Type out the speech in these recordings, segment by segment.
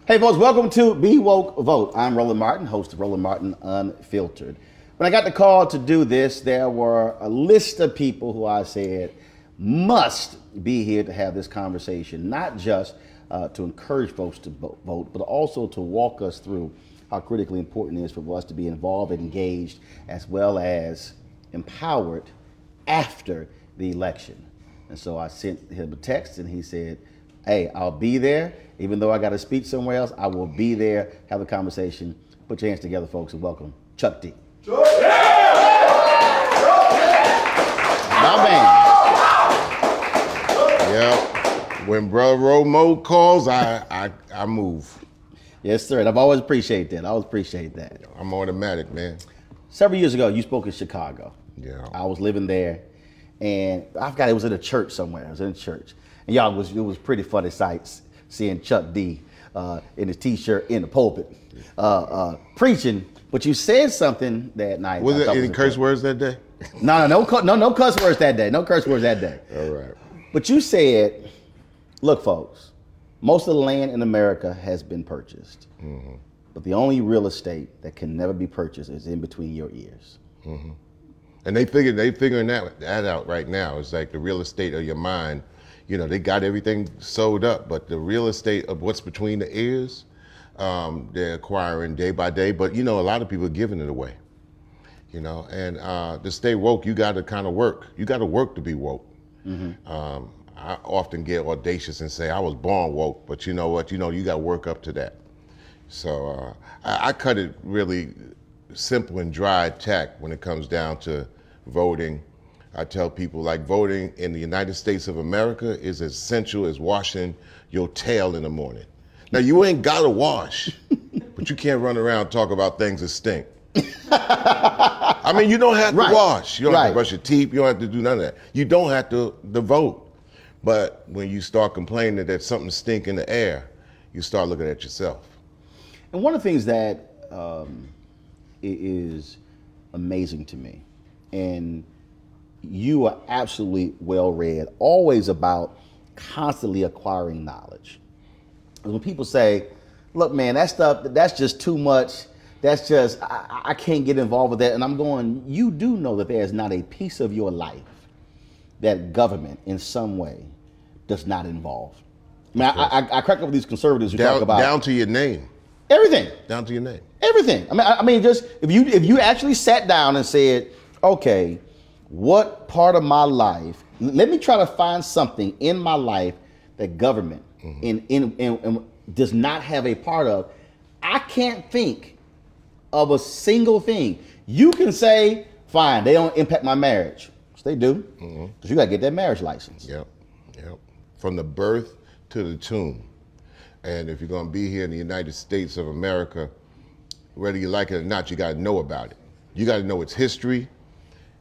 Hey folks, welcome to Be Woke Vote. I'm Roland Martin, host of Roland Martin Unfiltered. When I got the call to do this, there were a list of people who I said must be here to have this conversation, not just to encourage folks to vote, but also to walk us through how critically important it is for us to be involved and engaged, as well as empowered after the election. And so I sent him a text and he said, hey, I'll be there. Even though I got a speech somewhere else, I will be there, have a conversation. Put your hands together, folks, and welcome Chuck D. My man. Yeah, when Brother Romo calls, I move. Yes, sir, and I've always appreciated that. I always appreciate that. I'm automatic, man. Several years ago, you spoke in Chicago. Yeah. I was living there, and I forgot it was in a church somewhere. I was in a church. And y'all, it was pretty funny sights seeing Chuck D in his t-shirt in the pulpit preaching. But you said something that night. Was it any curse words that day? No cuss words that day. No curse words that day. All right. But you said, look, folks, most of the land in America has been purchased. Mm-hmm. but the only real estate that can never be purchased is in between your ears. Mm-hmm. And they figuring that out right now. It's like the real estate of your mind. You know, they got everything sold up, but the real estate of what's between the ears, they're acquiring day by day. But you know, a lot of people are giving it away. You know, and to stay woke, you got to kind of work. You got to work to be woke. Mm-hmm. I often get audacious and say I was born woke, but you know what? You know, you got to work up to that. So I cut it really simple and dry tack when it comes down to voting. I tell people, like, voting in the United States of America is as essential as washing your tail in the morning. Now, you ain't got to wash, but you can't run around and talk about things that stink. I mean, you don't have to wash. You don't have to brush your teeth. You don't have to do none of that. You don't have to vote. But when you start complaining that something stink in the air, you start looking at yourself. And one of the things that is amazing to me, and you are absolutely well-read, always about constantly acquiring knowledge. When people say, look, man, that stuff, that's just too much. That's just, I can't get involved with that. And I'm going, you do know that there's not a piece of your life that government in some way does not involve. I mean, I crack up with these conservatives who talk about down to your name. Everything. Down to your name. Everything. I mean, just if you actually sat down and said, okay, what part of my life? Let me try to find something in my life that government in does not have a part of. I can't think of a single thing. You can say, fine, they don't impact my marriage. Yes, they do. Because you got to get that marriage license. Yep. From the birth to the tomb. And if you're going to be here in the United States of America, whether you like it or not, you got to know about it. You got to know its history.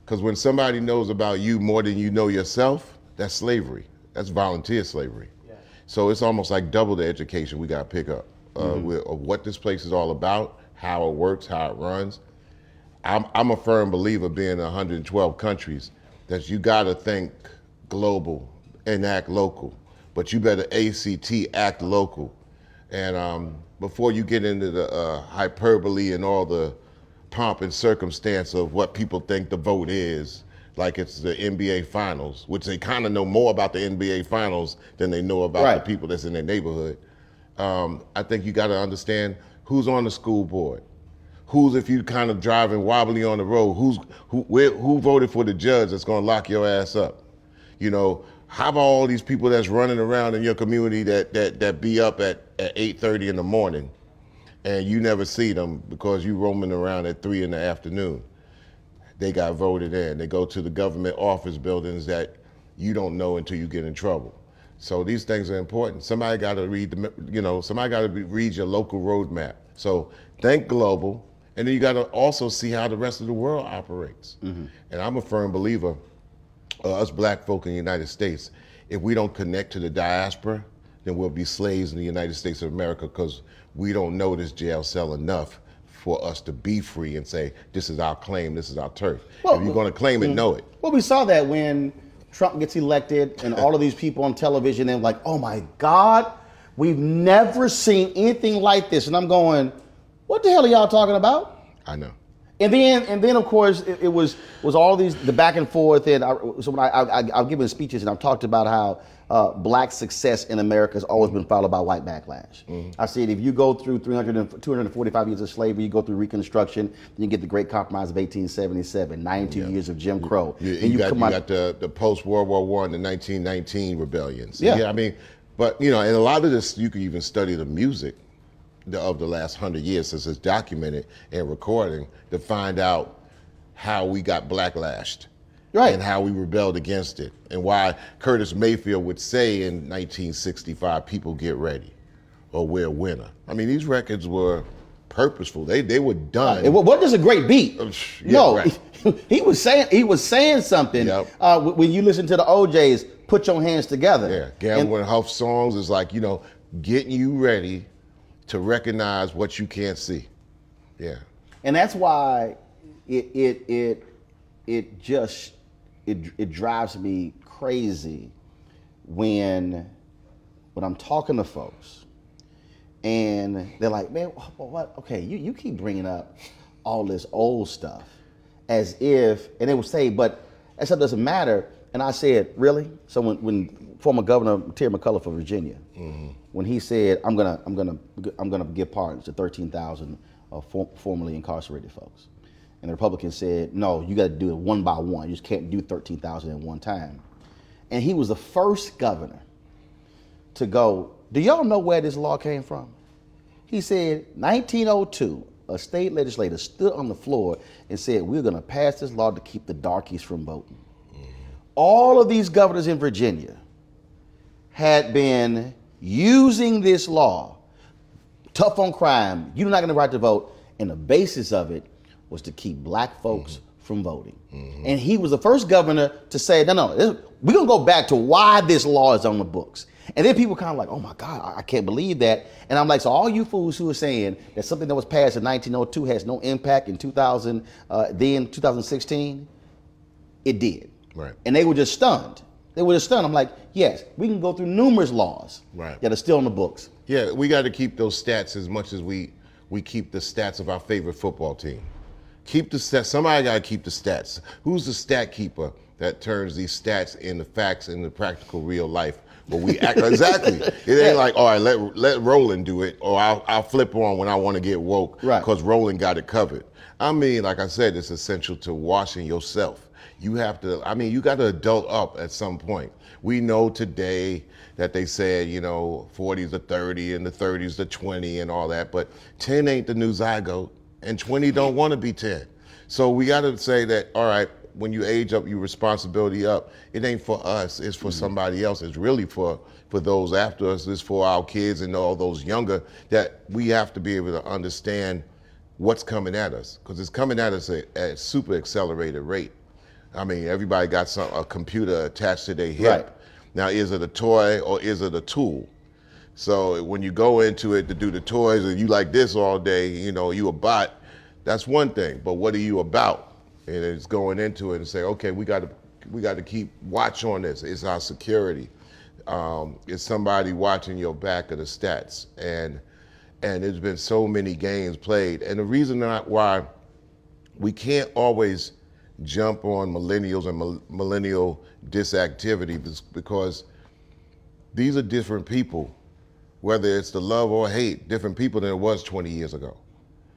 Because when somebody knows about you more than you know yourself, that's slavery. That's volunteer slavery. Yeah. So it's almost like double the education we got to pick up of what this place is all about, how it works, how it runs. I'm a firm believer, being in 112 countries, that you got to think global and act local. But you better act local. And before you get into the hyperbole and all the pomp and circumstance of what people think the vote is, like it's the NBA Finals, which they kind of know more about the NBA Finals than they know about the people that's in their neighborhood. I think you got to understand who's on the school board, who's, if you kind of driving wobbly on the road, who voted for the judge that's going to lock your ass up. You know, how about all these people that's running around in your community that be up at 8:30 in the morning, and you never see them because you roaming around at 3 in the afternoon. They got voted in. They go to the government office buildings that you don't know until you get in trouble. So these things are important. Somebody got to read read your local roadmap. So think global, and then you got to also see how the rest of the world operates. And I'm a firm believer, us black folk in the United States, if we don't connect to the diaspora, then we'll be slaves in the United States of America, because we don't know this jail cell enough for us to be free and say, this is our claim, this is our turf. Well, if you're going to claim it, know it. Well, we saw that when Trump gets elected and all of these people on television, and like, oh my God, we've never seen anything like this. And I'm going, what the hell are y'all talking about? I know. And then of course it was all the back and forth. And so when I've given speeches and I've talked about how black success in America has always been followed by white backlash. I said, if you go through 245 years of slavery, you go through Reconstruction, then you get the Great Compromise of 1877, 92 years of Jim Crow. You got the post-World War I, the 1919 rebellions. I mean, but you know, and a lot of this, you can even study the music of the last 100 years since it's documented and recording to find out how we got blacklashed. Right. And how we rebelled against it, and why Curtis Mayfield would say in 1965, people get ready, or we're a winner. I mean, these records were purposeful. They were done. What does a great beat? He was saying something. When you listen to the OJs, put your hands together. Yeah, Gamble and Huff songs is like, you know, getting you ready to recognize what you can't see. Yeah. And that's why it drives me crazy when I'm talking to folks And they're like, man, what? Okay, you keep bringing up all this old stuff as if, and they would say, but that stuff doesn't matter. And I said, really? So when former Governor Terry McCullough for Virginia, when he said, I'm gonna give pardons to 13,000 formerly incarcerated folks, and the Republicans said, no, you got to do it one by one. You just can't do 13,000 at one time. And he was the first governor to go, do y'all know where this law came from? He said, 1902, a state legislator stood on the floor and said, we're going to pass this law to keep the darkies from voting. All of these governors in Virginia had been using this law, tough on crime, you're not going to right to vote, and the basis of it was to keep black folks from voting. And he was the first governor to say, no, we're going to go back to why this law is on the books. And then people kind of like, oh my God, I can't believe that. And I'm like, so all you fools who are saying that something that was passed in 1902 has no impact in 2016, it did. Right. And they were just stunned. I'm like, yes, we can go through numerous laws that are still in the books. Yeah, we got to keep those stats as much as we keep the stats of our favorite football team. Keep the stats. Somebody got to keep the stats. Who's the stat keeper that turns these stats into facts in the practical real life? But we act exactly. It ain't like, all right, let Roland do it, or I'll flip on when I want to get woke, because Roland got it covered. I mean, like I said, it's essential to washing yourself. You have to. I mean, you got to adult up at some point. We know today that they said, 40s to 30 and the 30s to 20 and all that, but 10 ain't the new zygote, and 20 don't want to be 10. So we got to say that, all right, when you age up, your responsibility up, it ain't for us, it's for somebody else. It's really for those after us. It's for our kids and all those younger, that we have to be able to understand what's coming at us, because it's coming at us at a super accelerated rate. I mean, everybody got a computer attached to their hip. Right. Now, is it a toy or is it a tool? So when you go into it to do the toys and you like this all day, you a bot, that's one thing. But what are you about? And it's going into it and say, okay, we got to keep watch on this. It's our security. It's somebody watching your back of the stats. And there's been so many games played. And the reason why we can't always jump on millennials and millennial disactivity is because these are different people, whether it's the love or hate, different people than it was 20 years ago.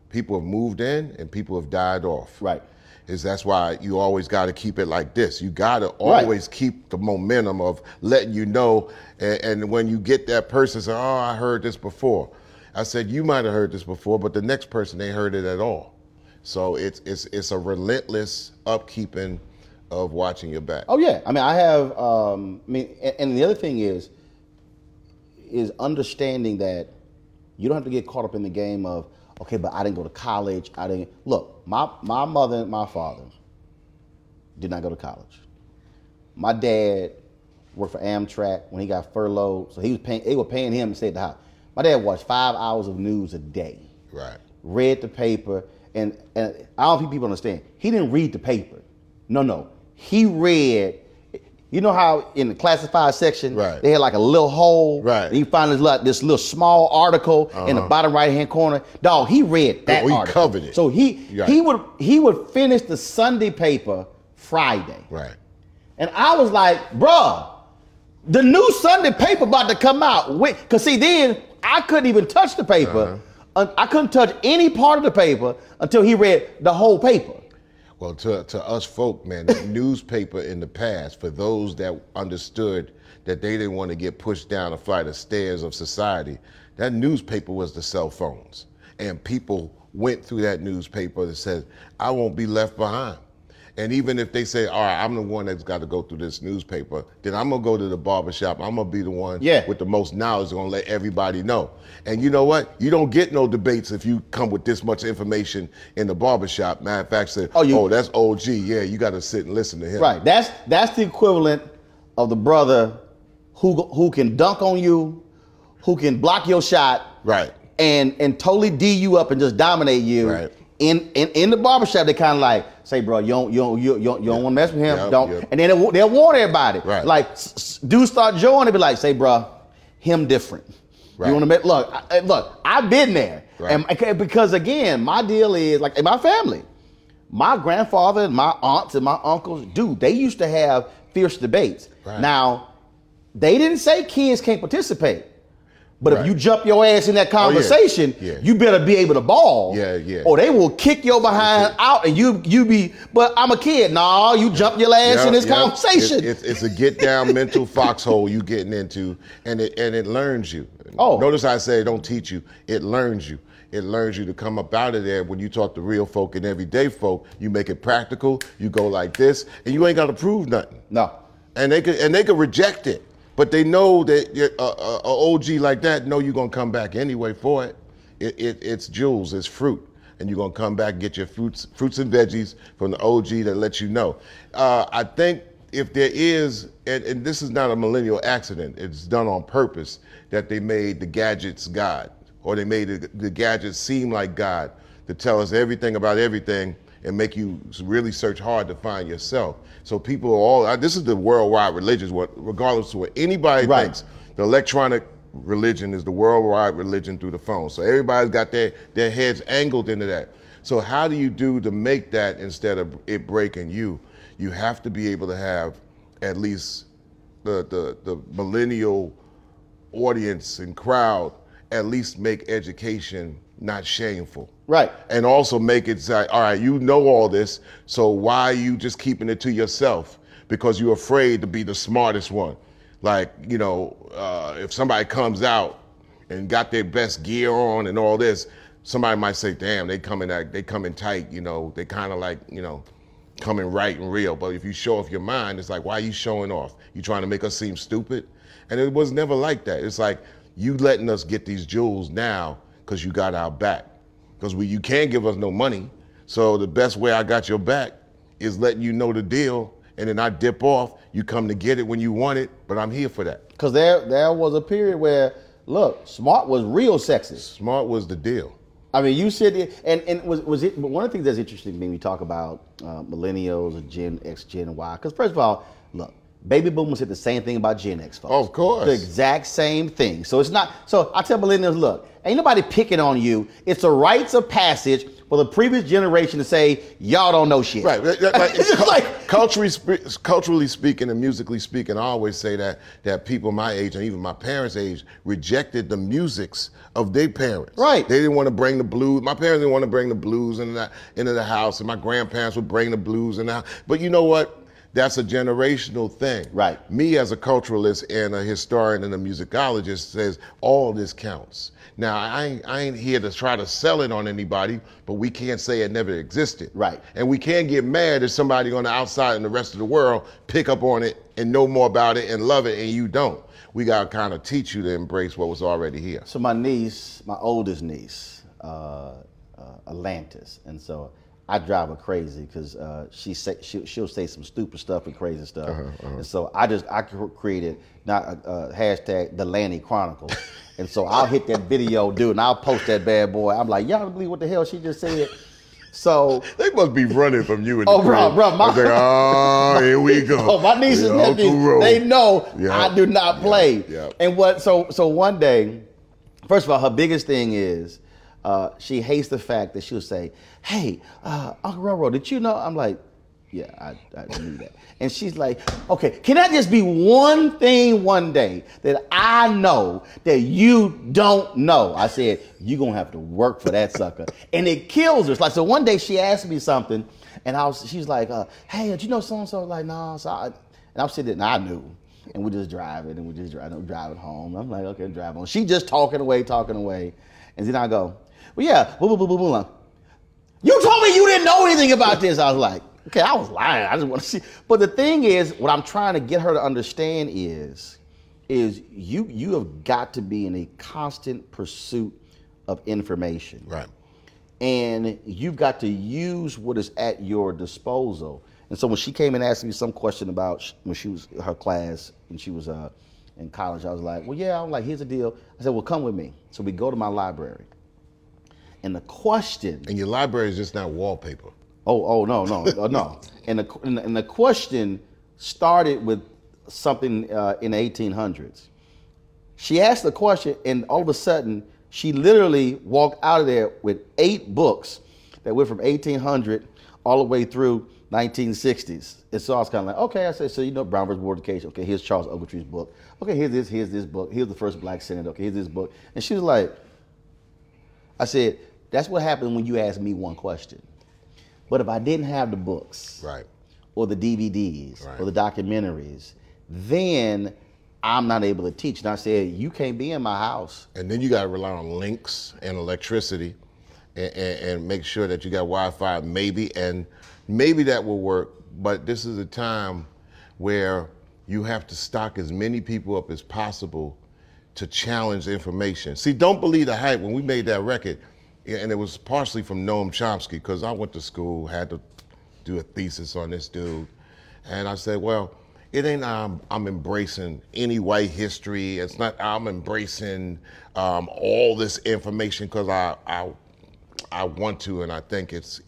People have moved in and people have died off. Right. That's why you always got to keep it like this. You got to always keep the momentum of letting you know. And when you get that person say, oh, I heard this before. I said, you might have heard this before, but the next person ain't heard it at all. So it's a relentless upkeeping of watching your back. Oh yeah, I mean I have. And the other thing is understanding that you don't have to get caught up in the game of, okay, but I didn't go to college. Look, my mother and my father did not go to college. My dad worked for Amtrak when he got furloughed, so they were paying him to stay at the house. My dad watched 5 hours of news a day. Right. Read the paper. And I don't think people understand. He didn't read the paper. No. He read. You know how in the classified section they had like a little hole. Right. And you find this little small article in the bottom right hand corner. Dog, he read that article. He covered it. So he would finish the Sunday paper Friday. Right. And I was like, bruh, the new Sunday paper about to come out. Because see, then I couldn't even touch the paper. I couldn't touch any part of the paper until he read the whole paper. Well, to us folk, man, the newspaper in the past, for those that understood that they didn't want to get pushed down a flight of stairs of society, that newspaper was the cell phones. And people went through that newspaper and said, I won't be left behind. And even if they say, all right, I'm the one that's got to go through this newspaper, then I'm going to go to the barbershop. I'm going to be the one with the most knowledge, going to let everybody know. And you know what? You don't get no debates if you come with this much information in the barbershop. Matter of fact, say, oh, that's OG. Yeah, you got to sit and listen to him. Right. That's the equivalent of the brother who can dunk on you, who can block your shot. Right. And totally D you up and just dominate you. Right. In the barbershop, they kind of like say, bro, you don't want to mess with him, and then they'll warn everybody. Right. Like dudes start joining, they be like, say, bro, him different. Right. You want to make look. I've been there, Right. and because again, my deal is like in my family, my grandfather and my aunts and my uncles, dude, they used to have fierce debates. Right. Now, they didn't say kids can't participate. But Right. if you jump your ass in that conversation, you better be able to ball. Yeah. Or they will kick your behind out and you be, but I'm a kid. No, you jump your ass in this conversation. It's a get down mental foxhole you getting into, and it learns you. Oh. Notice I say don't teach you, it learns you. It learns you to come up out of there. When you talk to real folk and everyday folk, you make it practical, you go like this, and you ain't gotta prove nothing. No. And they could reject it. But they know that a OG like that know you're gonna come back anyway for it. It's jewels, it's fruit, and you're gonna come back and get your fruits and veggies from the OG that lets you know. I think if there is, and this is not a millennial accident, it's done on purpose, that they made the gadgets God, or they made the gadgets seem like God to tell us everything about everything and make you really search hard to find yourself. So people are all, this is the worldwide religion, regardless of what anybody thinks, the electronic religion is the worldwide religion through the phone. So everybody's got their heads angled into that. So how do you do to make that instead of it breaking you? You have to be able to have at least the millennial audience and crowd at least make education not shameful. Right. And also make it say, all right, you know all this, so why are you just keeping it to yourself? Because you're afraid to be the smartest one. Like, if somebody comes out and got their best gear on and all this, somebody might say, damn, they coming tight, they kind of like, coming right and real. But if you show off your mind, it's like, why are you showing off? You trying to make us seem stupid? And it was never like that. It's like, you letting us get these jewels now because you got our back. Because you can't give us no money. So the best way I got your back is letting you know the deal, and then I dip off, you come to get it when you want it, but I'm here for that. Because there was a period where, look, smart was real sexy. Smart was the deal. I mean, you said it, and was it, but one of the things that's interesting to me when we talk about millennials or Gen X, Gen Y, because first of all, look, baby boomers said the same thing about Gen X folks. Of course. The exact same thing. So it's not, so I tell millennials, look, ain't nobody picking on you. It's a rites of passage for the previous generation to say, y'all don't know shit. Right. Like, culturally speaking and musically speaking, I always say that people my age and even my parents' age rejected the musics of their parents. Right. They didn't want to bring the blues. My parents didn't want to bring the blues into the house, and my grandparents would bring the blues in the house. But you know what? That's a generational thing. Right. Me as a culturalist and a historian and a musicologist says all this counts. Now, I ain't here to try to sell it on anybody, but we can't say it never existed. Right. And we can't get mad if somebody on the outside and the rest of the world pick up on it and know more about it and love it and you don't. We got to kind of teach you to embrace what was already here. So my niece, my oldest niece, Atlantis, and so I drive her crazy because she'll say some stupid stuff and crazy stuff. And so I created hashtag the Lanny Chronicles. And so I'll hit that video, dude, and I'll post that bad boy. I'm like, y'all don't believe what the hell she just said? So they must be running from you in the crib. Bro, here we go. Oh, my nieces and nephews, they know I do not play. And so one day, first of all, her biggest thing is she hates the fact that she'll say, hey, Uncle Roro, did you know? I'm like, yeah, I knew that. And she's like, okay, can that just be one thing one day that I know that you don't know? I said, you're going to have to work for that sucker. And it kills her. It's like, so one day she asked me something, and she's like, hey, did you know so-and-so? I was like, no. And I'm sitting there, and I knew. And we're just driving, driving home. I'm like, okay, drive on. She just talking away. And then I go, well, yeah, boom, boom, boom, boom, boom. You told me you didn't know anything about this. I was like, okay, I was lying. I just want to see. But the thing is, what I'm trying to get her to understand is you have got to be in a constant pursuit of information. Right. And you've got to use what is at your disposal. And so when she came and asked me some question about when she was her class and she was in college, I was like, well, yeah, I'm like, here's the deal. I said, well, come with me. So we go to my library. And the question. And your library is just not wallpaper. Oh no. And the question started with something in the 1800s. She asked the question, and all of a sudden, she literally walked out of there with 8 books that went from 1800 all the way through 1960s. And so I was kind of like, okay. I said, so you know Brown versus Board of Education. Okay, here's Charles Ogletree's book. Okay, here's this book. Here's the first black senator. Okay, here's this book. And she was like, I said, that's what happens when you ask me one question. But if I didn't have the books, right, or the DVDs, right, or the documentaries, then I'm not able to teach. And I said, you can't be in my house. And then you got to rely on links and electricity and make sure that you got Wi-Fi, maybe, and maybe that will work. But this is a time where you have to stock as many people up as possible to challenge information. See, don't believe the hype. When we made that record, and it was partially from Noam Chomsky, because I went to school, had to do a thesis on this dude. And I said, well, it ain't I'm embracing any white history. It's not I'm embracing all this information because I want to, and I think it's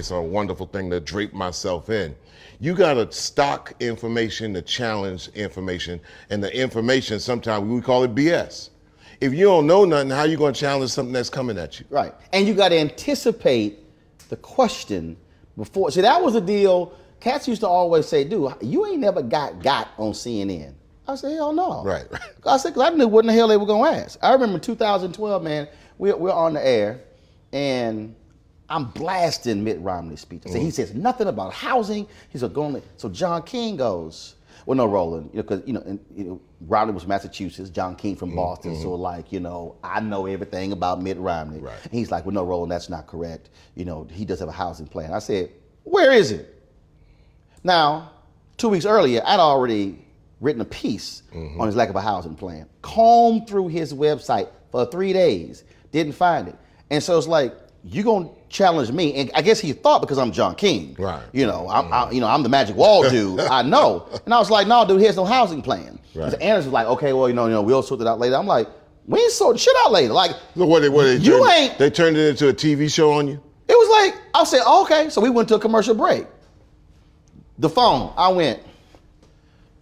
a wonderful thing to drape myself in. You got to stock information to challenge information, and the information sometimes we call it BS. If you don't know nothing, how you going to challenge something that's coming at you? Right, and you got to anticipate the question before. See, that was the deal. Cats used to always say, dude, you ain't never got on CNN. I said, hell no. Right. I said, because I knew what in the hell they were going to ask. I remember in 2012, man, we're on the air, and I'm blasting Mitt Romney's speech. I said, he says nothing about housing. He said, so John King goes, well, no, Roland, because, Romney was from Massachusetts, John King from Boston, so I know everything about Mitt Romney. Right. And he's like, well, no, Roland, that's not correct. He does have a housing plan. I said, where is it? Now, 2 weeks earlier, I'd already written a piece on his lack of a housing plan. Combed through his website for 3 days, didn't find it. And so it's like, you're going to challenge me. And I guess he thought because I'm John King. Right. I'm the Magic Wall dude. I know. And I was like, no, dude, here's no housing plan. Right. And Anderson was like, okay, well, we'll sort it out later. I'm like, we ain't sort the shit out later. Like, they turned it into a TV show on you? It was like, I said, oh, okay. So we went to a commercial break. The phone, I went,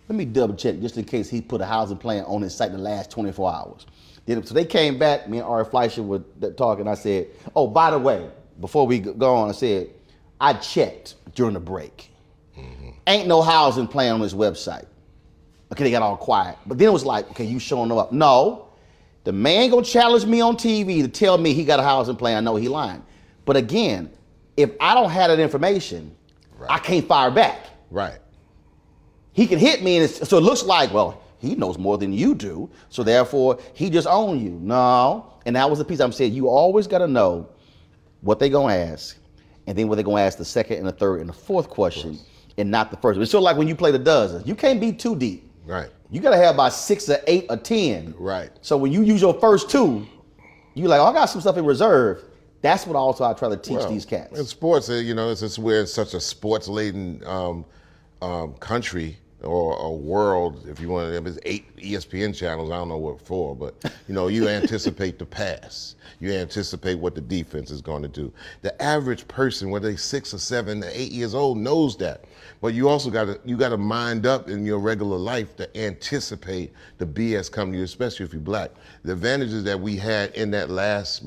let me double check just in case he put a housing plan on his site in the last 24 hours. So they came back, me and Ari Fleischer were talking. I said, oh, by the way, before we go on, I said, I checked during the break. Ain't no housing plan on his website. Okay, they got all quiet. But then it was like, okay, you showing up. No, the man gonna challenge me on TV to tell me he got a housing plan. I know he lying. But again, if I don't have that information, I can't fire back. Right. He can hit me, and so it looks like, well, he knows more than you do, so therefore he just owns you. No, and that was the piece I'm saying. You always got to know what they gonna ask, and then what they gonna ask the second and the third and the fourth question, and not the first. It's sort of like when you play the dozens. You can't be too deep. Right. You got to have about 6 or 8 or 10. Right. So when you use your first 2, you like, oh, I got some stuff in reserve. That's what also I try to teach these cats. In sports, we're in such a sports-laden country or world, if you want to. There's 8 ESPN channels. I don't know what for, but you anticipate the pass. You anticipate what the defense is going to do. The average person, whether they're 6 or 7 or 8 years old, knows that. But you also got to mind up in your regular life to anticipate the BS coming to you, especially if you're black. The advantages that we had in that last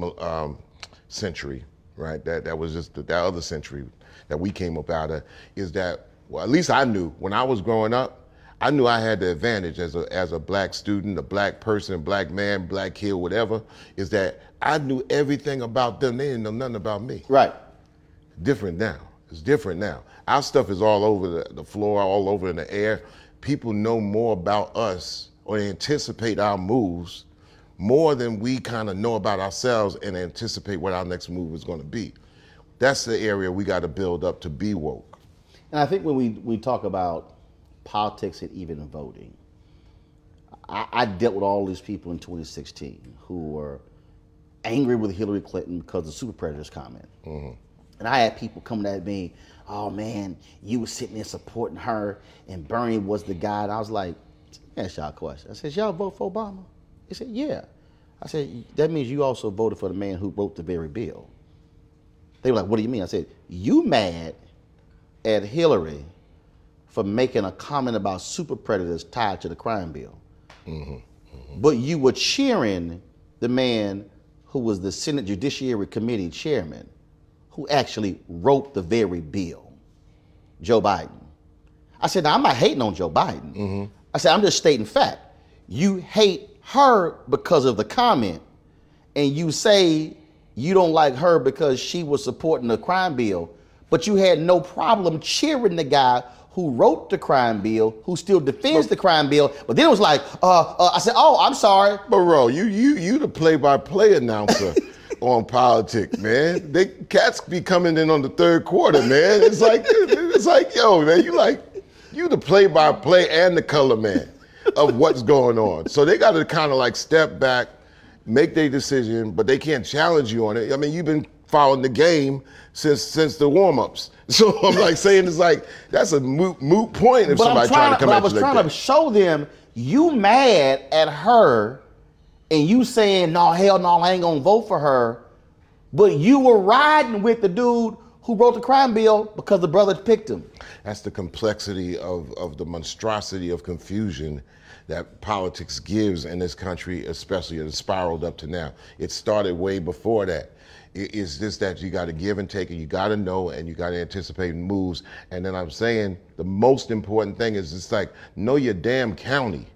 century, right? That was just that other century that we came up out of, is that, well, at least I knew when I was growing up, I knew I had the advantage as a black student, a black person, black man, black kid, whatever, is that I knew everything about them. They didn't know nothing about me. Right. Different now. It's different now. Our stuff is all over the floor, all over in the air. People know more about us or anticipate our moves more than we kind of know about ourselves and anticipate what our next move is going to be. That's the area we got to build up to be woke. And I think when we talk about politics and even voting, I dealt with all these people in 2016 who were angry with Hillary Clinton because of the super predators comment. And I had people coming at me, oh man, you were sitting there supporting her and Bernie was the guy. And I was like, ask y'all a question. I said, y'all vote for Obama? They said, yeah. I said, that means you also voted for the man who wrote the very bill. They were like, what do you mean? I said, you mad at Hillary for making a comment about super predators tied to the crime bill. but you were cheering the man who was the Senate Judiciary Committee chairman, who actually wrote the very bill, Joe Biden. I said, now I'm not hating on Joe Biden. I said, I'm just stating fact. You hate her because of the comment, and you say you don't like her because she was supporting the crime bill, but you had no problem cheering the guy who wrote the crime bill, who still defends the crime bill. But then it was like, I said, oh, I'm sorry. But Ro, you the play-by-play announcer on politics, man. Cats be coming in on the third quarter, man. It's like, yo, man, you the play-by-play and the color man of what's going on. So they got to kind of like step back, make their decision, but they can't challenge you on it. I mean, you've been following the game since the warm-ups. So I'm like saying it's like that's a moot point if somebody trying to come at you like that. But I was trying to show them you mad at her and you saying, no, hell no, I ain't gonna vote for her. But you were riding with the dude who wrote the crime bill because the brother picked him. That's the complexity of the monstrosity of confusion that politics gives in this country, especially it has spiraled up to now. It started way before that. It's just that you got to give and take, and you got to know, and you got to anticipate moves. And then I'm saying the most important thing is it's like, know your damn county.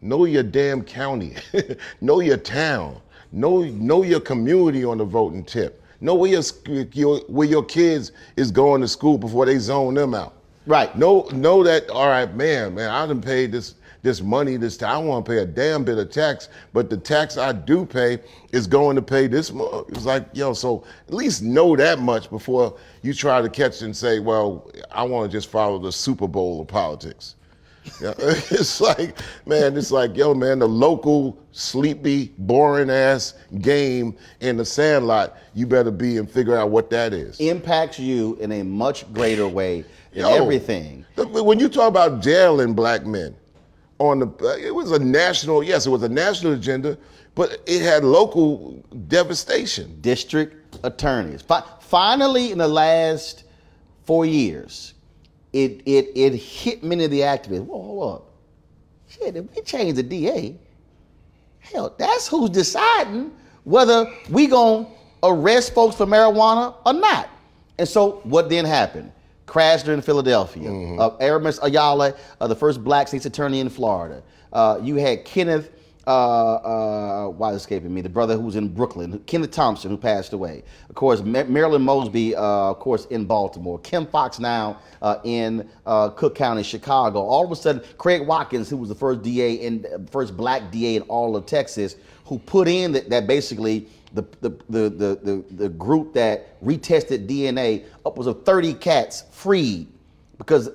Know your damn county. Know your town. Know your community on the voting tip. Know where your kids is going to school before they zone them out. Right. Know that, all right, man, I done paid this money this time. I don't want to pay a damn bit of tax, but the tax I do pay is going to pay this much. It's like, yo, so at least know that much before you try to catch and say, well, I want to just follow the Super Bowl of politics. Yeah, it's like, yo, man, the local, sleepy, boring ass game in the Sandlot, you better be and figure out what that is. Impacts you in a much greater way than everything. When you talk about jailing black men, it was a national agenda, but it had local devastation. District attorneys. Finally, in the last 4 years, it hit many of the activists. Whoa, hold up. Shit, if we change the DA, hell, that's who's deciding whether we gonna arrest folks for marijuana or not. And so what then happened? Crashed in Philadelphia. Aramis Ayala, the first black state's attorney in Florida. You had Kenneth, why is escaping me? The brother who was in Brooklyn, Kenneth Thompson, who passed away. Of course, Marilyn Mosby, of course, in Baltimore. Kim Fox now in Cook County, Chicago. All of a sudden, Craig Watkins, who was the first DA and first black DA in all of Texas, who put in that basically the group that retested DNA, upwards of 30 cats freed because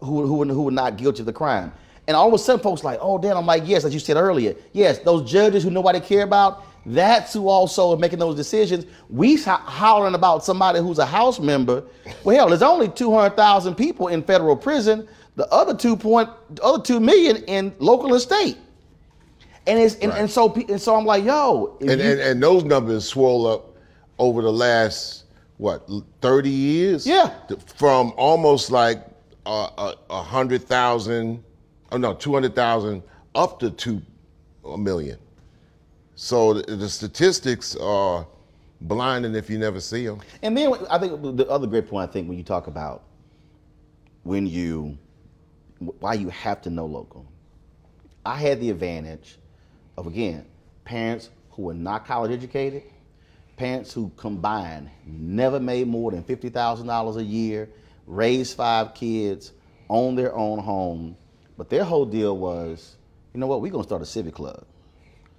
who were not guilty of the crime. And all of a sudden, folks like, oh, damn, I'm like, yes, as you said earlier, yes, those judges who nobody care about, that's who also are making those decisions. We hollering about somebody who's a House member. Well, hell, there's only 200,000 people in federal prison. The other 2 million in local and state. And and so I'm like, yo. And those numbers swole up over the last, 30 years? Yeah. From almost like 100,000, 200,000 up to 2 million. So the statistics are blinding if you never see them. And then I think the other great point, I think, when you talk about why you have to know local. I had the advantage of, again, parents who were not college educated, parents who combined never made more than $50,000 a year, raised 5 kids, owned their own home. But their whole deal was, you know what, we're going to start a civic club.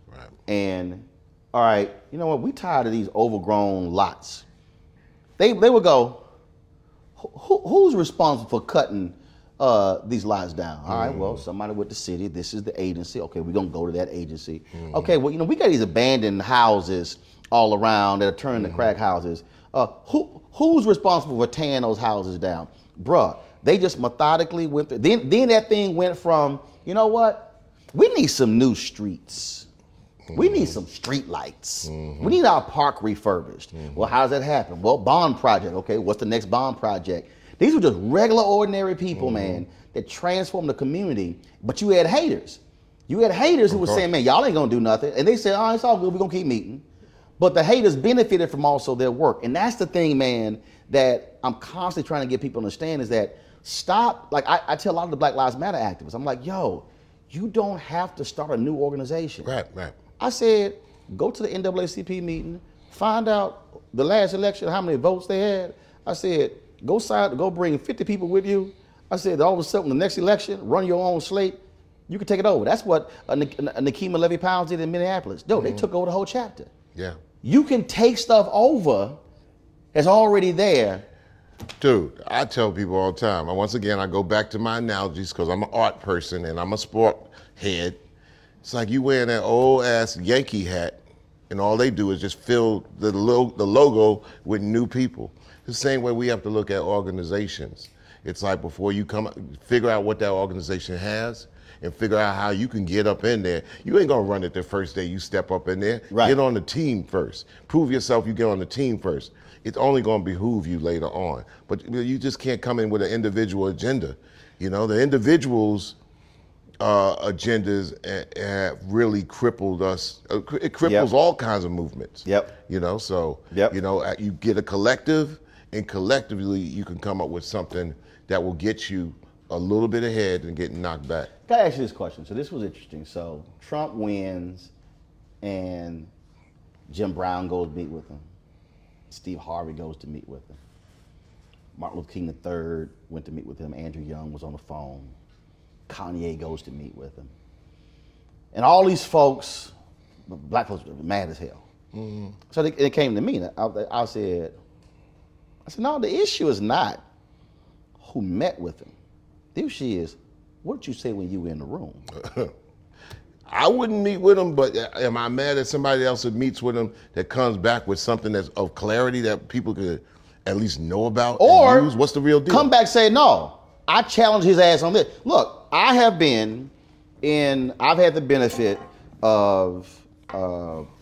Right. And, all right, you know what, we tired of these overgrown lots. They would go, who's responsible for cutting these lots down? All right, well, somebody with the city, this is the agency. Okay, we're going to go to that agency. Okay, well, we got these abandoned houses all around that are turning to crack houses. Who's responsible for tearing those houses down? Bruh. They just methodically went through. Then that thing went from, you know what? We need some new streets. We need some street lights. We need our park refurbished. Well, how does that happen? Well, bond project. Okay, what's the next bond project? These were just regular, ordinary people, man, that transformed the community. But you had haters. You had haters who were saying, man, y'all ain't gonna do nothing. And they said, oh, it's all good, we're gonna keep meeting. But the haters benefited from also their work. And that's the thing, man, that I'm constantly trying to get people to understand is that stop, like I tell a lot of the Black Lives Matter activists, I'm like, yo, you don't have to start a new organization. Right. I said, go to the NAACP meeting, find out the last election, how many votes they had. I said, go bring 50 people with you. I said, all of a sudden, the next election, run your own slate. You can take it over. That's what Nikema Levy-Pounds did in Minneapolis. No, they took over the whole chapter. Yeah. You can take stuff over that's already there. Dude, I tell people all the time, and once again, I go back to my analogies because I'm an art person and I'm a sport head. It's like you wearing that old ass Yankee hat and all they do is just fill the logo with new people. The same way we have to look at organizations. It's like before you figure out what that organization has and figure out how you can get up in there. You ain't gonna run it the first day you step up in there. Right. Get on the team first. Prove yourself you get on the team first. It's only gonna behoove you later on. But you just can't come in with an individual agenda. You know, the individuals' agendas have really crippled us. It cripples all kinds of movements. Yep. You know, so, Yep. you know, you get a collective, and collectively you can come up with something that will get you a little bit ahead and get knocked back. Can I ask you this question? So this was interesting. So Trump wins and Jim Brown goes to meet with him. Steve Harvey goes to meet with him. Martin Luther King III went to meet with him. Andrew Young was on the phone. Kanye goes to meet with him. And all these folks, black folks, were mad as hell. Mm-hmm. So it came to me. I said, no, the issue is not who met with him. The issue is, what did you say when you were in the room? I wouldn't meet with him, but am I mad at somebody else that meets with him that comes back with something that's of clarity that people could at least know about or and use? What's the real deal? Come back and say, no, I challenge his ass on this. Look, I've had the benefit of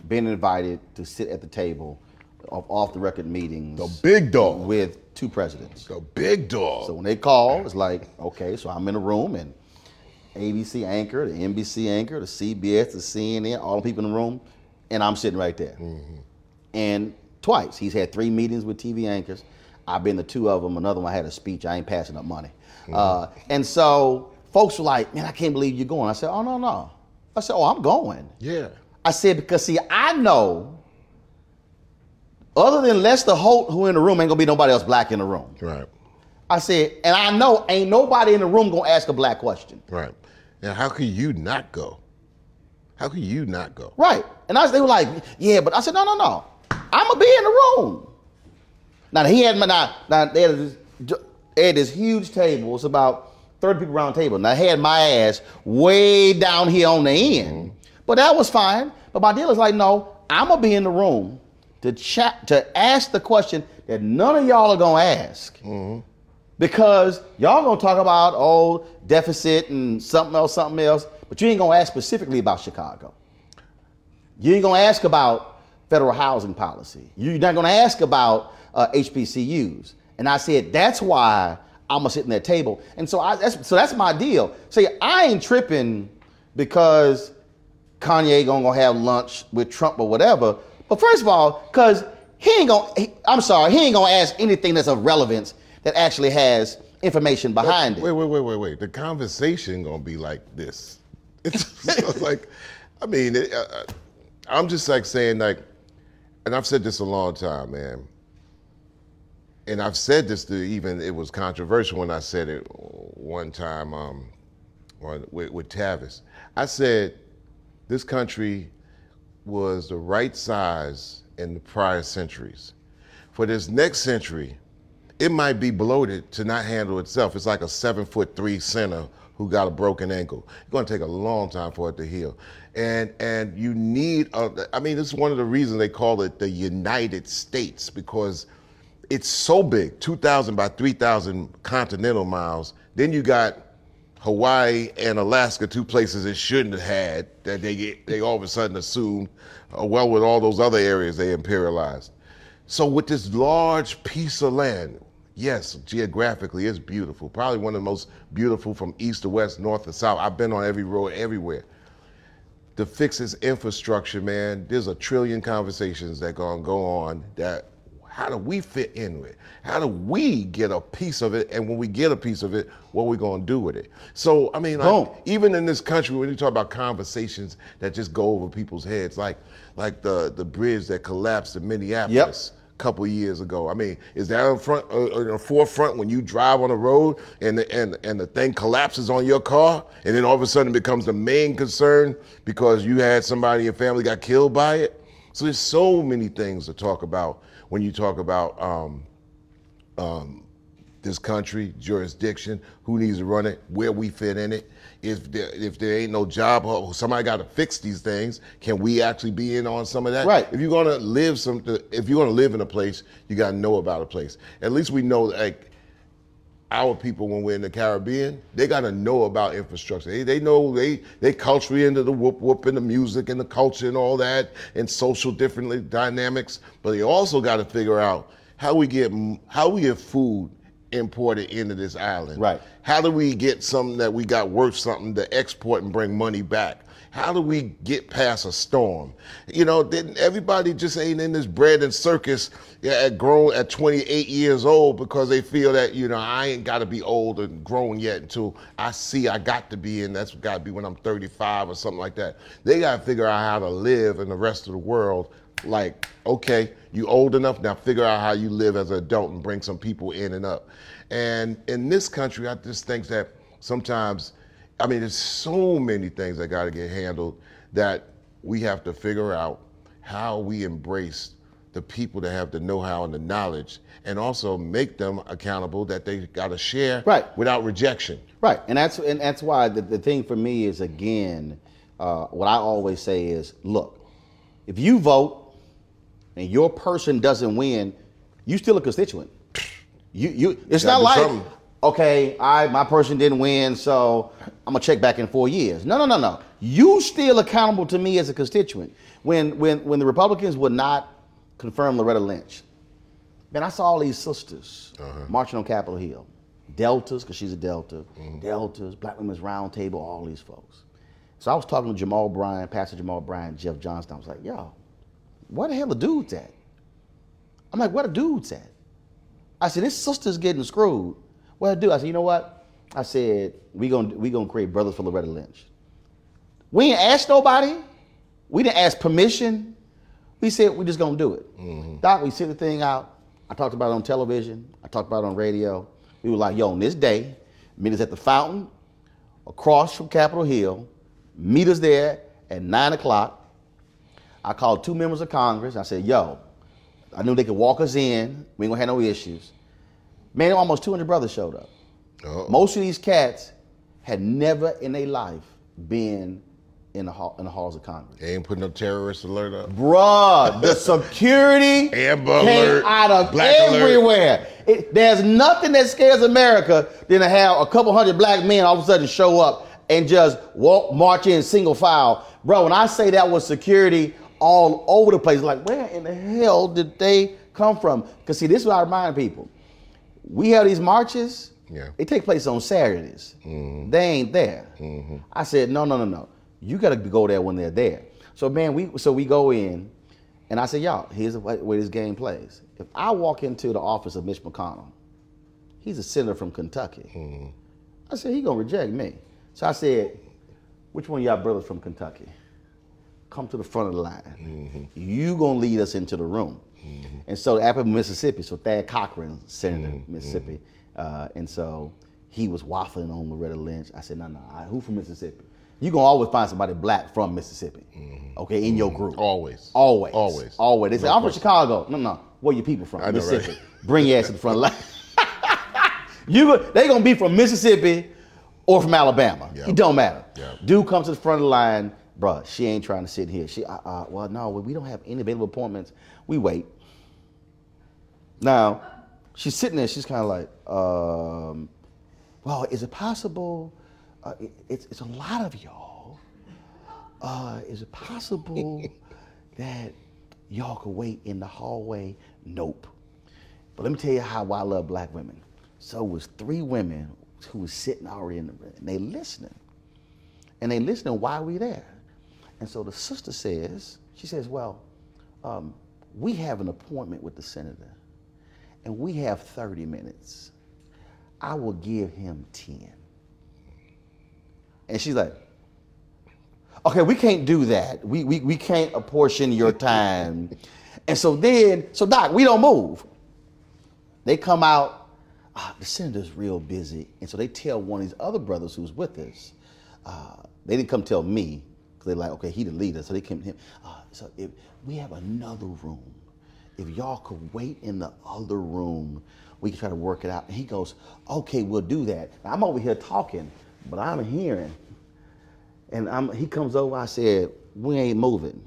being invited to sit at the table of off-the-record meetings. The big dog. With two presidents. The big dog. So when they call, it's like, okay, so I'm in a room and ABC anchor, the NBC anchor, the CBS, the CNN, all the people in the room, and I'm sitting right there. Mm-hmm. And twice, he's had 3 meetings with TV anchors. I've been to 2 of them. Another one I had a speech. I ain't passing up money. Mm-hmm. And so folks were like, man, I can't believe you're going. I said, oh, no. I said, oh, I'm going. Yeah. I said, because see, I know other than Lester Holt, who in the room, ain't gonna be nobody else black in the room. Right. I said, and I know ain't nobody in the room gonna ask a black question. Right. Now, how could you not go? How could you not go? Right. And they were like, yeah, but I said, no. I'm gonna be in the room. Now they had this huge table. It's about 30 people around the table. Now I had my ass way down here on the end. Mm-hmm. But that was fine. But my deal is like, no, I'm gonna be in the room to ask the question that none of y'all are gonna ask. Mm-hmm. Because y'all gonna talk about deficit and something else, but you ain't gonna ask specifically about Chicago. You ain't gonna ask about federal housing policy. You're not gonna ask about HBCUs. And I said, that's why I'm gonna sit in that table. And so that's my deal. See, I ain't tripping because Kanye gonna have lunch with Trump or whatever. But first of all, because he ain't gonna ask anything that's of relevance that actually has information behind it. Wait. The conversation gonna be like this. It's like, I mean, I'm just like saying like, and I've said this a long time, man. And I've said this it was controversial when I said it one time with Tavis. I said, this country was the right size in the prior centuries. For this next century, it might be bloated to not handle itself. It's like a 7'3" center who got a broken ankle. It's gonna take a long time for it to heal. And you need, this is one of the reasons they call it the United States, because it's so big, 2,000 by 3,000 continental miles. Then you got Hawaii and Alaska, 2 places it shouldn't have had, that they all of a sudden assumed, well, with all those other areas they imperialized. So with this large piece of land, yes, geographically it's beautiful. Probably one of the most beautiful from east to west, north to south. I've been on every road everywhere. to fix its infrastructure, man, there's a trillion conversations that gonna go on that how do we fit in with it? How do we get a piece of it? And when we get a piece of it, what are we gonna do with it? So, I mean, like, even in this country, when you talk about conversations that just go over people's heads, like the bridge that collapsed in Minneapolis. Couple of years ago. I mean, is that in front, in the forefront when you drive on the road and the thing collapses on your car, and then all of a sudden it becomes the main concern because you had somebody in your family got killed by it? So there's so many things to talk about when you talk about this country, jurisdiction, who needs to run it, where we fit in it. If there ain't no job, somebody got to fix these things. Can we actually be in on some of that? Right. If you're gonna live in a place, you got to know about a place. At least we know, like, our people when we're in the Caribbean, they got to know about infrastructure. They know they culturally into the whoop and the music and the culture and all that and social different dynamics. But they also got to figure out how we get food imported into this island. Right. How do we get something that we got worth something to export and bring money back? How do we get past a storm? You know, everybody just ain't in this bread and circus grown at 28 years old because they feel that, you know, I ain't got to be old and grown yet until I see I got to be in. That's got to be when I'm 35 or something like that. They got to figure out how to live in the rest of the world. Like, okay, you old enough, now figure out how you live as an adult and bring some people in and up. And in this country, I just think that sometimes, I mean, there's so many things that got to get handled that we have to figure out how we embrace the people that have the know-how and the knowledge, and also make them accountable that they got to share without rejection. Right, and that's why the thing for me is, again, what I always say is, look, if you vote and your person doesn't win, you still a constituent. It's not like, okay, my person didn't win, so I'm gonna check back in 4 years. No. You still accountable to me as a constituent. When the Republicans would not confirm Loretta Lynch, man, I saw all these sisters marching on Capitol Hill. Deltas, because she's a Delta. Deltas, Black Women's Roundtable, all these folks. So I was talking to Jamal Bryant, Pastor Jamal Bryant, Jeff Johnston. I was like, yo, where the hell the dudes at? I'm like, where the dudes at? I said, this sister's getting screwed. What I do? I said, you know what? I said, we gonna create Brothers for Loretta Lynch. We ain't asked nobody. We didn't ask permission. We said we just gonna do it. Doc, we sent the thing out. I talked about it on television. I talked about it on radio. We were like, yo, on this day, meet us at the fountain across from Capitol Hill. Meet us there at 9 o'clock. I called 2 members of Congress. I said, yo, I knew they could walk us in. We ain't gonna have no issues. Man, almost 200 brothers showed up. Most of these cats had never in their life been in the halls of Congress. They ain't putting no terrorist alert up. Bruh, the security Amber came alert, out of black everywhere. There's nothing that scares America than to have a couple hundred black men all of a sudden show up and just march in single file. Bro, when I say that was security all over the place, like, where in the hell did they come from? Because see, this is what I remind people. We have these marches, they take place on Saturdays. They ain't there. I said, no. You gotta go there when they're there. So man, we go in, and I said, y'all, here's the way this game plays. If I walk into the office of Mitch McConnell, he's a senator from Kentucky. I said, he gonna reject me. So I said, which one of y'all brothers from Kentucky? Come to the front of the line. You gonna lead us into the room. And so Apple, Mississippi, so Thad Cochran, Senator, Mississippi. And so he was waffling on Loretta Lynch. I said, no, who from Mississippi? You're gonna always find somebody black from Mississippi, okay, in your group. Always. They say, I'm from Chicago. No, where your people from? Mississippi. Right? Bring your ass to the front line. They gonna be from Mississippi or from Alabama. It don't matter. Dude comes to the front of the line, bruh, she ain't trying to sit here. Well, no, we don't have any available appointments. We wait. Now, she's sitting there, she's kind of like, well, is it possible, it's a lot of y'all. Is it possible that y'all could wait in the hallway? Nope. But let me tell you how I love black women. So it was 3 women who was sitting already in the room, and they listening. And they listening while we there. And so the sister says, she says, well, we have an appointment with the senator, and we have 30 minutes. I will give him 10. And she's like, okay, we can't do that. We can't apportion your time. And so Doc, we don't move. They come out, the senator's real busy. And so they tell one of these other brothers who's with us, they didn't come tell me, because they're like, okay, he the leader. So they came to him, so if we have another room, if y'all could wait in the other room, we can try to work it out. And he goes, okay, we'll do that. Now, I'm over here talking, but I'm hearing. And he comes over, I said, we ain't moving.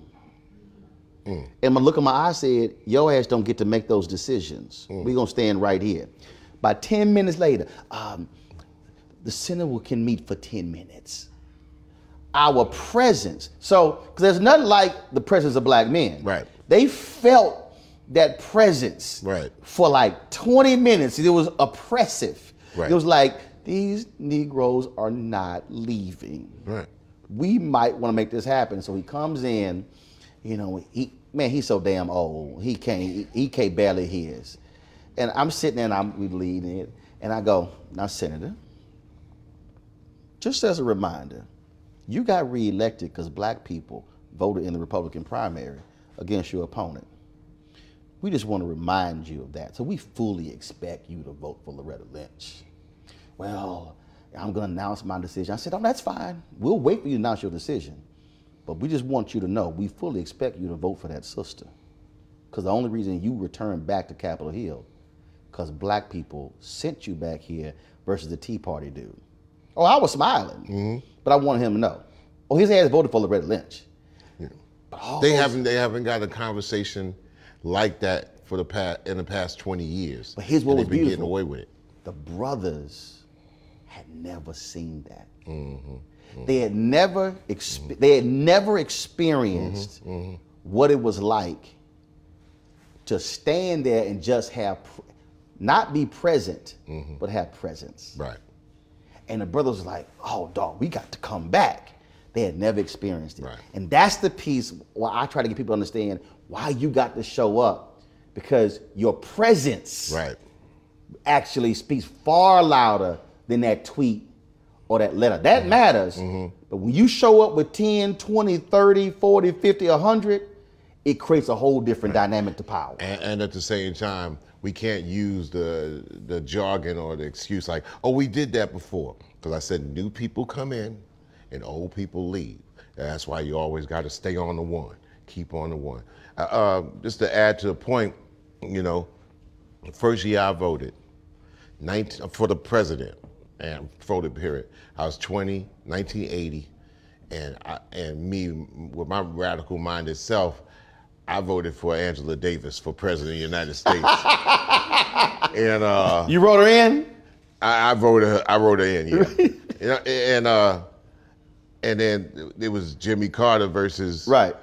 And my look in my eye said, your ass don't get to make those decisions. We're gonna stand right here. By 10 minutes later, the senator can meet for 10 minutes. Our presence, so, because there's nothing like the presence of black men. Right. They felt that presence for like 20 minutes. It was oppressive. It was like, these Negroes are not leaving. We might want to make this happen. So he comes in, you know, he's so damn old. He can't barely hear us. And I'm sitting there and we leading it. And I go, now, Senator, just as a reminder, you got reelected because black people voted in the Republican primary against your opponent. We just want to remind you of that. So we fully expect you to vote for Loretta Lynch. Well, I'm going to announce my decision. I said, oh, that's fine. We'll wait for you to announce your decision. But we just want you to know, we fully expect you to vote for that sister. Because the only reason you returned back to Capitol Hill, because black people sent you back here versus the Tea Party dude. Oh, I was smiling, but I wanted him to know. Oh, his ass voted for Loretta Lynch. They haven't got a conversation like that in the past 20 years. But here's what was beautiful. Getting away with it. The brothers had never seen that. They had never experienced what it was like to stand there and just not be present, but have presence. Right. And the brothers was like, oh, dog, we got to come back. They had never experienced it. Right. And that's the piece where I try to get people to understand why you got to show up, because your presence actually speaks far louder than that tweet or that letter. That matters. But when you show up with 10, 20, 30, 40, 50, 100, it creates a whole different dynamic to power. And at the same time, we can't use the jargon or the excuse like, oh, we did that before. Because I said new people come in and old people leave. And that's why you always got to stay on the one, keep on the one. Just to add to the point, you know, the first year I voted for the president and voted period, I was 20, 1980, and me with my radical minded self, I voted for Angela Davis for president of the United States. And you wrote her in? I wrote her in, yeah. You know, and then it was Jimmy Carter versus Reagan.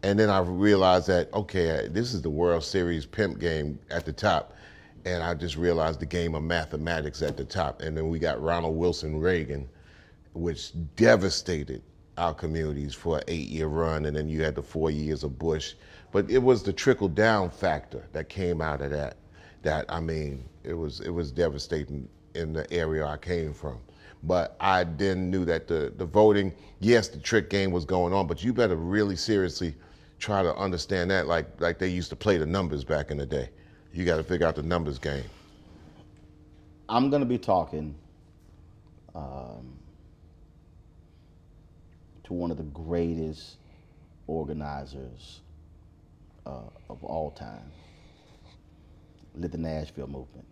And then I realized that, okay, this is the World Series pimp game at the top. And I just realized the game of mathematics at the top. And then we got Ronald Wilson Reagan, which devastated our communities for an 8-year run. And then you had the 4 years of Bush. But it was the trickle down factor that came out of that. I mean, it was devastating in the area I came from. But I then knew that the voting, yes, the trick game was going on, but you better really seriously try to understand that like they used to play the numbers back in the day. You got to figure out the numbers game. I'm going to be talking to one of the greatest organizers of all time, led the Nashville movement.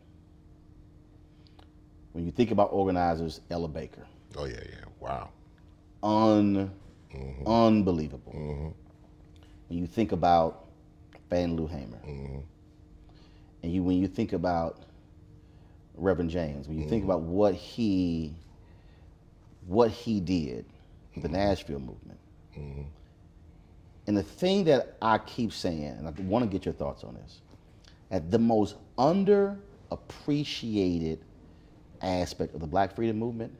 When you think about organizers, Ella Baker. Oh, yeah, wow. Unbelievable. When you think about Fannie Lou Hamer, and when you think about Reverend James, when you think about what he did for the Nashville movement, and the thing that I keep saying, and I want to get your thoughts on this, at the most underappreciated aspect of the Black freedom movement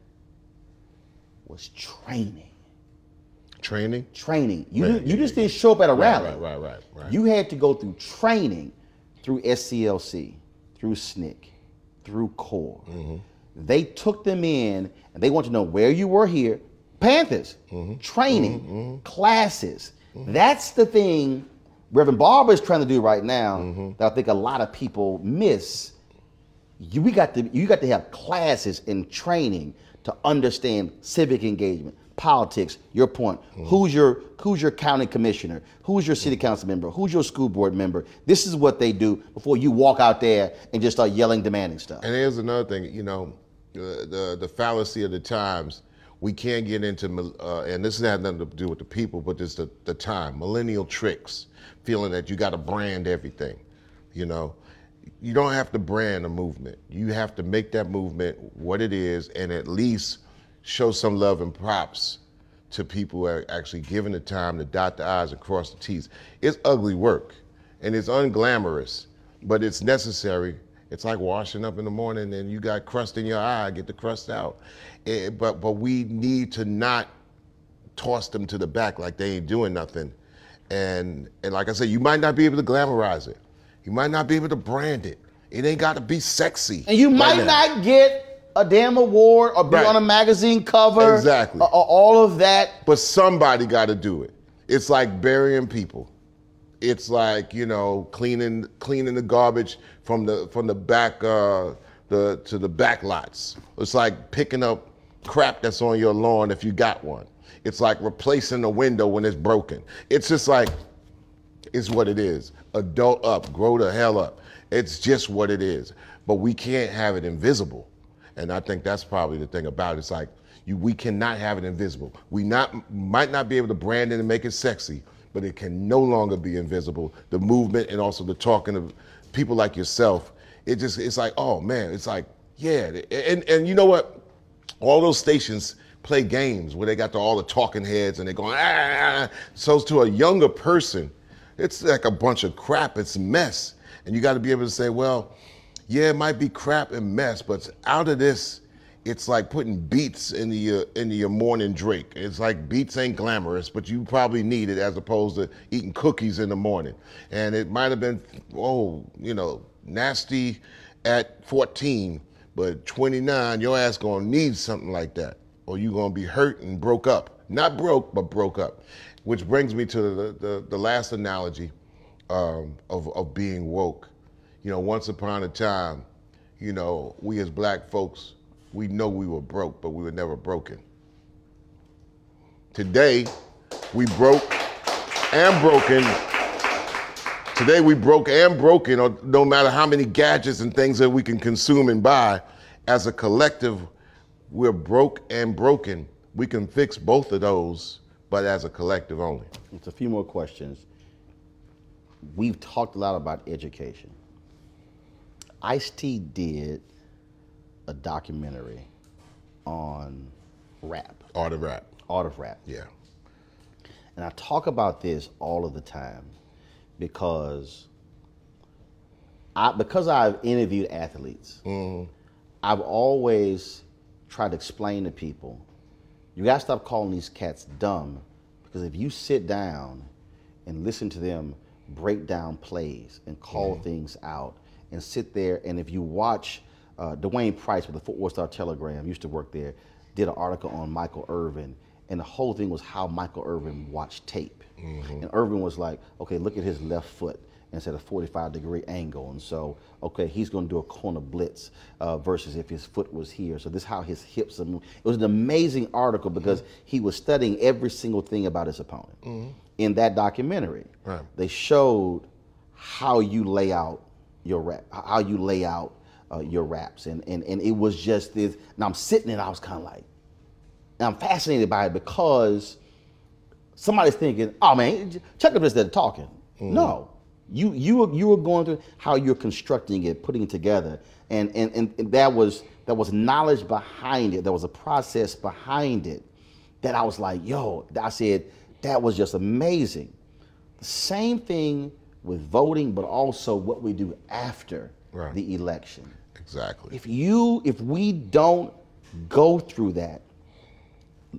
was training. Training? Training. You just didn't show up at a rally. Right. You had to go through training through SCLC, through SNCC, through CORE. They took them in and they want to know where you were here. Panthers, training, classes. That's the thing Reverend Barber is trying to do right now that I think a lot of people miss. You got to have classes and training to understand civic engagement, politics, your point. Who's your county commissioner? Who's your city council member? Who's your school board member? This is what they do before you walk out there and just start yelling, demanding stuff. And here's another thing, you know, the fallacy of the times, we can't get into, and this has nothing to do with the people, but just the time, millennial tricks, feeling that you got to brand everything, you know. You don't have to brand a movement. You have to make that movement what it is and at least show some love and props to people who are actually given the time to dot the I's and cross the T's. It's ugly work and it's unglamorous, but it's necessary. It's like washing up in the morning and you got crust in your eye, get the crust out. But we need to not toss them to the back like they ain't doing nothing. And like I said, you might not be able to glamorize it. You might not be able to brand it. It ain't got to be sexy. And you might not get a damn award or be on a magazine cover. Exactly. Or all of that. But somebody got to do it. It's like burying people. It's like, you know, cleaning the garbage from the back to the back lots. It's like picking up crap that's on your lawn if you got one. It's like replacing a window when it's broken. It's just like, it's what it is. Adult up, grow the hell up. It's just what it is. But we can't have it invisible. And I think that's probably the thing about it. It's like, we cannot have it invisible. We might not be able to brand it and make it sexy, but it can no longer be invisible. The movement and also the talking of people like yourself, it's like, oh man, it's like, yeah. And you know what? All those stations play games where they got all the talking heads and they're going, ah. So to a younger person, it's like a bunch of crap, it's mess. And you got to be able to say, well, yeah, it might be crap and mess, but out of this, it's like putting beets into your morning drink. It's like beets ain't glamorous, but you probably need it as opposed to eating cookies in the morning. And it might have been, nasty at 14, but 29, your ass gonna need something like that, or you gonna be hurt and broke up. Not broke, but broke up. Which brings me to the last analogy of being woke. You know, once upon a time, you know, we as black folks, we know we were broke, but we were never broken. Today, we broke and broken. Today, we broke and broken, or no matter how many gadgets and things that we can consume and buy, as a collective, we're broke and broken. We can fix both of those, but as a collective only. It's a few more questions. We've talked a lot about education. Ice-T did a documentary on rap. Art of rap. Art of rap. Yeah. And I talk about this all of the time because I've interviewed athletes. I've always tried to explain to people, you gotta stop calling these cats dumb, because if you sit down and listen to them break down plays and call things out and sit there, and if you watch Dwayne Price with the Fort Worth Star-Telegram, used to work there, did an article on Michael Irvin, and the whole thing was how Michael Irvin watched tape. And Irvin was like, okay, look at his left foot, and it's at a 45-degree angle, and so, okay, he's gonna do a corner blitz versus if his foot was here. So this is how his hips are moving. It was an amazing article because he was studying every single thing about his opponent. In that documentary, they showed how you lay out your rap, how you lay out your raps, and it was just this. And I'm sitting there, and I was kind of like, and I'm fascinated by it because somebody's thinking, oh man, check up this, they're talking. No, you were going through how you're constructing it, putting it together, and that was knowledge behind it. There was a process behind it that I was like, yo, I said, that was just amazing. The same thing with voting, but also what we do after the election. Exactly. If we don't go through that,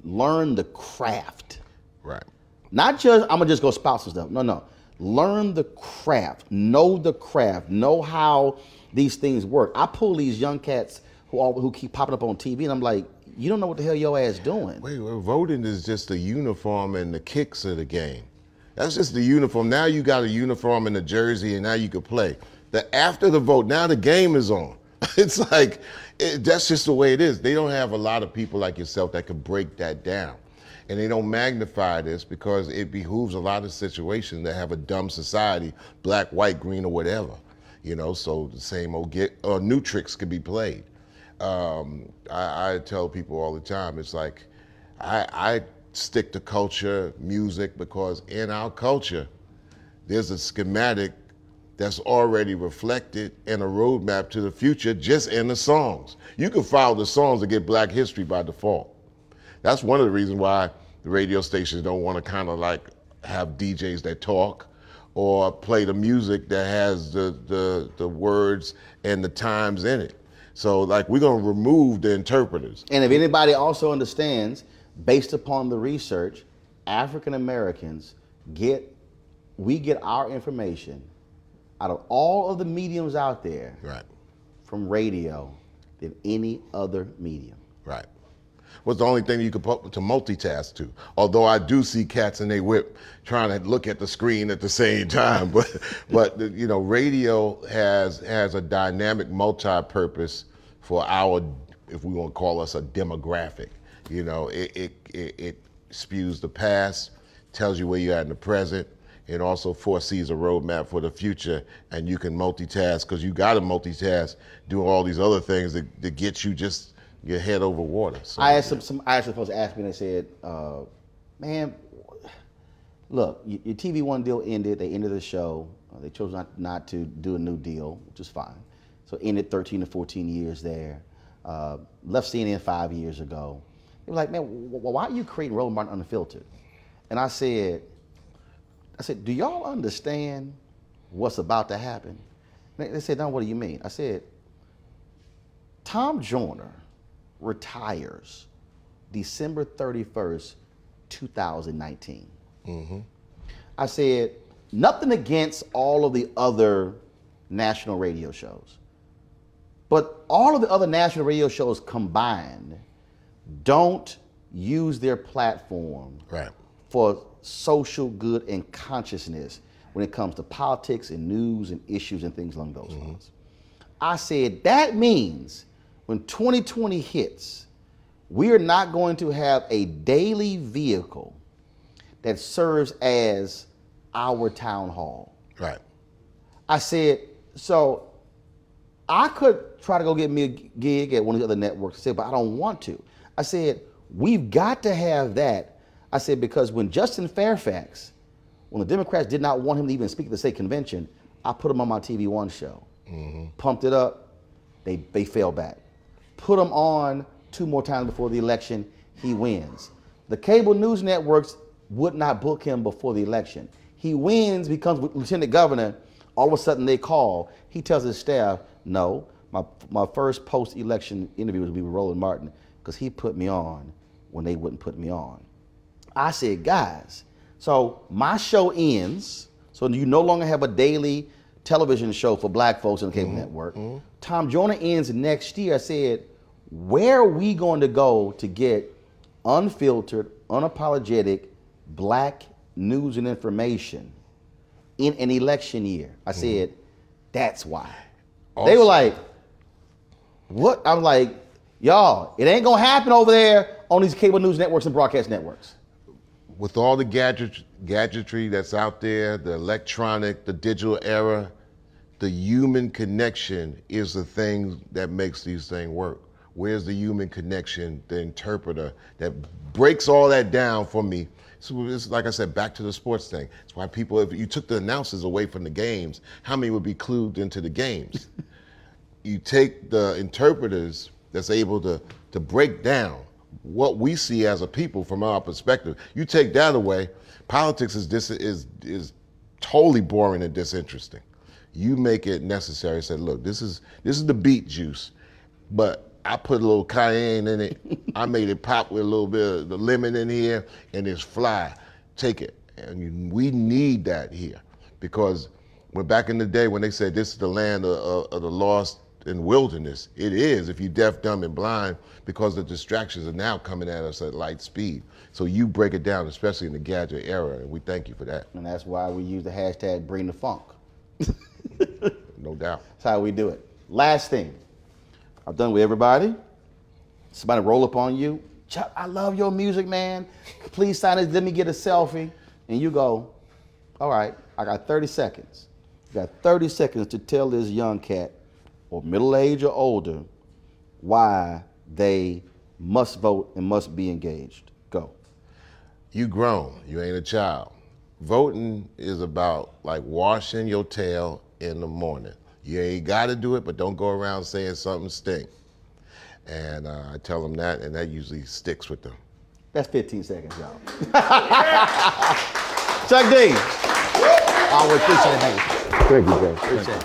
learn the craft Right. Not just, I'm gonna just go spout some stuff. No, no. Learn the craft, know how these things work. I pull these young cats who keep popping up on TV, and I'm like, you don't know what the hell your ass doing. Wait, well, voting is just the uniform and the kicks of the game. That's just the uniform. Now you got a uniform and a jersey, and now you can play. After the vote, now the game is on. It's like, that's just the way it is. They don't have a lot of people like yourself that can break that down. And they don't magnify this because it behooves a lot of situations that have a dumb society, black, white, green, or whatever. You know, so the same old new tricks can be played. I tell people all the time, it's like, I stick to culture, music, because in our culture, there's a schematic that's already reflected in a roadmap to the future just in the songs. You can follow the songs to get Black history by default. That's one of the reasons why the radio stations don't want to kind of like have DJs that talk or play the music that has the words and the times in it. So like we're gonna remove the interpreters. And if anybody also understands, based upon the research, African Americans we get our information out of all of the mediums out there, right, from radio than any other medium. Right. What's the only thing you could put to multitask to? Although I do see cats in their whip trying to look at the screen at the same time, but you know, radio has a dynamic multi-purpose for our, if we want to call us a demographic. You know, it spews the past, tells you where you're at in the present. It also foresees a roadmap for the future, and you can multitask because you got to multitask, doing all these other things that get you just your head over water. So, I asked I actually supposed to ask me, and they said, man, look, your TV One deal ended. They ended the show. They chose not to do a new deal, which is fine. So ended 13 to 14 years there. Left CNN 5 years ago. They were like, man, why are you creating Roland Martin Unfiltered? And I said, do y'all understand what's about to happen? They said, no, what do you mean? I said, Tom Joyner retires December 31st, 2019. Mm-hmm. I said, nothing against all of the other national radio shows, but all of the other national radio shows combined don't use their platform for social good and consciousness when it comes to politics and news and issues and things along those lines. I said, that means when 2020 hits, we are not going to have a daily vehicle that serves as our town hall. Right. I said, so I could try to go get me a gig at one of the other networks, but I don't want to. I said, we've got to have that. I said, because when Justin Fairfax, when the Democrats did not want him to even speak at the state convention, I put him on my TV One show. Pumped it up, they fell back. Put him on 2 more times before the election, he wins. The cable news networks would not book him before the election. He wins, becomes lieutenant governor, all of a sudden they call. He tells his staff, no, my first post-election interview was with Roland Martin because he put me on when they wouldn't put me on. I said, guys, so my show ends, so you no longer have a daily television show for black folks on the cable network. Tom Joyner ends next year. I said, where are we going to go to get unfiltered, unapologetic black news and information in an election year? I said, that's why. Also, they were like, what? I was like, y'all, it ain't gonna happen over there on these cable news networks and broadcast networks. With all the gadgetry that's out there, the electronic, the digital era, the human connection is the thing that makes these things work. Where's the human connection, the interpreter that breaks all that down for me? So it's like I said, back to the sports thing. It's why people, if you took the announcers away from the games, how many would be clued into the games? You take the interpreters that's able to break down what we see as a people from our perspective. You take that away, politics is totally boring and disinteresting. You make it necessary. Say, look, this is the beet juice, but I put a little cayenne in it. I made it pop with a little bit of the lemon in here, and it's fly. take it. And we need that here, because when back in the day when they said this is the land of the lost and wilderness, it is if you're deaf, dumb, and blind, because the distractions are now coming at us at light speed. So you break it down, especially in the gadget era, and we thank you for that. And that's why we use the hashtag Bring the Funk. No doubt. That's how we do it. Last thing, I've done with everybody. Somebody roll up on you. Chuck, I love your music, man. Please sign it. Let me get a selfie. And you go, all right, I got 30 seconds. You got 30 seconds to tell this young cat, or middle age or older, why they must vote and must be engaged. Go. You grown, you ain't a child. Voting is about like washing your tail in the morning. You ain't got to do it, but don't go around saying something stink. And I tell them that, and that usually sticks with them. That's 15 seconds, y'all. Chuck D. Always appreciate it. Thank you, guys. Appreciate it.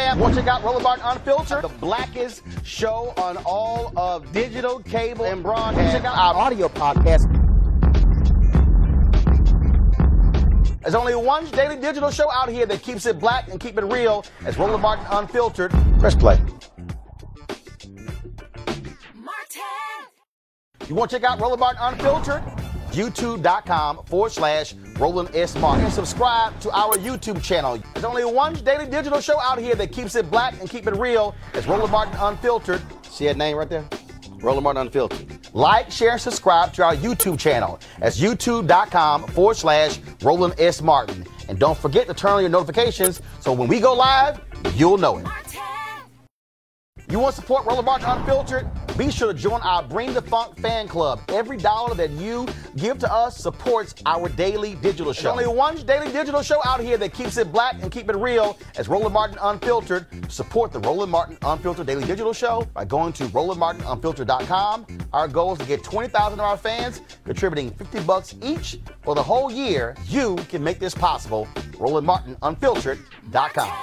fam. Want to check out Roland Martin Unfiltered, the blackest show on all of digital, cable, and broadcast. Check out our audio podcast. There's only one daily digital show out here that keeps it black and keep it real. It's Roland Martin Unfiltered. Press play. You want to check out Roland Martin Unfiltered? YouTube.com/Roland S. Martin. And subscribe to our YouTube channel. There's only one daily digital show out here that keeps it black and keep it real. It's Roland Martin Unfiltered. See that name right there? Roland Martin Unfiltered. Like, share, and subscribe to our YouTube channel. That's YouTube.com/Roland S. Martin. And don't forget to turn on your notifications so when we go live, you'll know it. You want to support Roland Martin Unfiltered? Be sure to join our Bring the Funk fan club. Every dollar that you give to us supports our daily digital show. There's only one daily digital show out here that keeps it black and keep it real. It's Roland Martin Unfiltered. Support the Roland Martin Unfiltered daily digital show by going to RolandMartinUnfiltered.com. Our goal is to get 20,000 of our fans contributing $50 each for the whole year. You can make this possible. RolandMartinUnfiltered.com.